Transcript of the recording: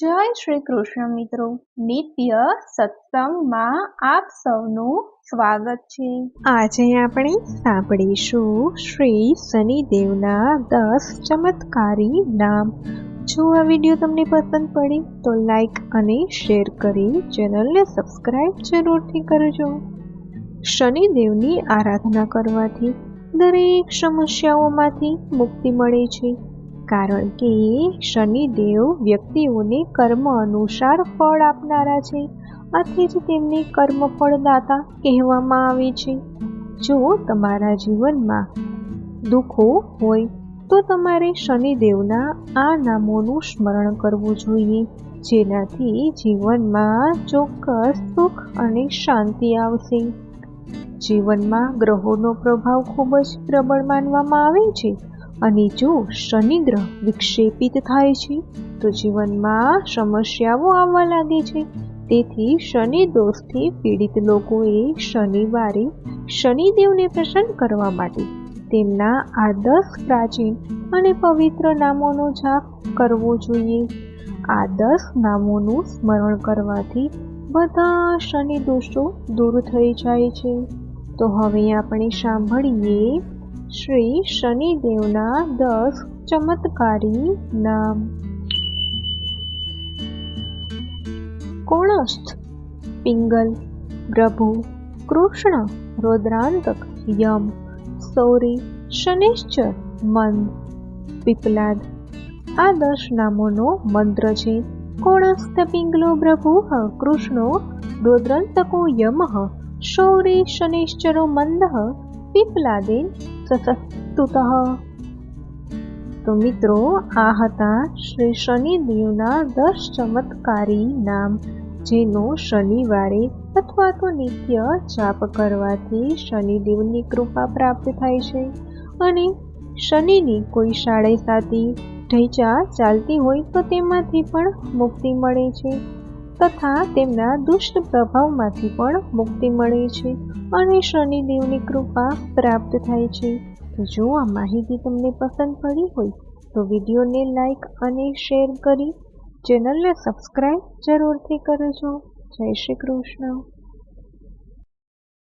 જય શ્રી કૃષ્ણ મિત્રો, નિત્ય સત્સંગમાં આપ સૌનું સ્વાગત છે। આજે આપણે સાંભળીશું શ્રી શનિદેવના 10 ચમત્કારી નામ। જો આ વિડીયો તમને પસંદ પડે તો લાઈક અને શેર કરી ચેનલને સબસ્ક્રાઇબ જરૂરથી કરજો। શનિદેવની આરાધના કરવાથી દરેક સમસ્યાઓમાંથી મુક્તિ મળે છે, કારણ કે શનિદેવ વ્યક્તિઓને કર્મ અનુસાર ફળ આપનારા છે, આથી જ તેમને કર્મફળદાતા કહેવામાં આવે છે। જો તમારા જીવનમાં દુઃખો હોય તો તમારે શનિદેવના આ નામોનું સ્મરણ કરવું જોઈએ, જેનાથી જીવનમાં ચોક્કસ સુખ અને શાંતિ આવશે। જીવનમાં ગ્રહોનો પ્રભાવ ખૂબ જ પ્રબળ માનવામાં આવે છે, અને જો શનિ ગ્રહ વિક્ષેપિત થાય છે તો જીવનમાં સમસ્યાઓ આવવા લાગે છે। તેથી શનિ દોષથી પીડિત લોકોએ શનિવારે શનિદેવને પ્રસન્ન કરવા માટે તેમના આ 10 પ્રાચીન અને પવિત્ર નામોનો જાપ કરવો જોઈએ। આ 10 નામોનું સ્મરણ કરવાથી બધા શનિ દોષો દૂર થઈ જાય છે। તો હવે આપણે સાંભળીએ શ્રી શનિદેવના 10 ચમત્કારી નામ। કોણસ્થ, પિંગલ, પ્રભુ, કૃષ્ણ, રૌદ્રાંતક, યમ, સૌરી, શનૈશ્ચર, મંદ, પીપલાદ। આ 10 નામોનો મંત્ર છે। કોણસ્થ પિંગલો પ્રભુ કૃષ્ણો રૌદ્રાંતકો યમઃ શૌરી શનૈશ્ચરો મંદઃ પીપલાદેન સસસ્તુતઃ। તો મિત્રો, આ હતા શ્રી શનિદેવના 10 ચમત્કારી નામ, જેનો શનિવારે અથવા તો નિત્ય જાપ કરવાથી શનિદેવની કૃપા પ્રાપ્ત થાય છે, અને શનિની કોઈ સાડે સાતી ઢૈચા ચાલતી હોય તો તેમાંથી પણ મુક્તિ મળે છે, તથા તેમના દુષ્ટ પ્રભાવમાંથી પણ મુક્તિ મળે છે, અને શનિદેવની કૃપા પ્રાપ્ત થાય છે। તો જો આ માહિતી તમને પસંદ પડી હોય તો વિડીયોને લાઈક અને શેર કરી ચેનલને સબસ્ક્રાઇબ જરૂરથી કરજો। જય શ્રી કૃષ્ણ।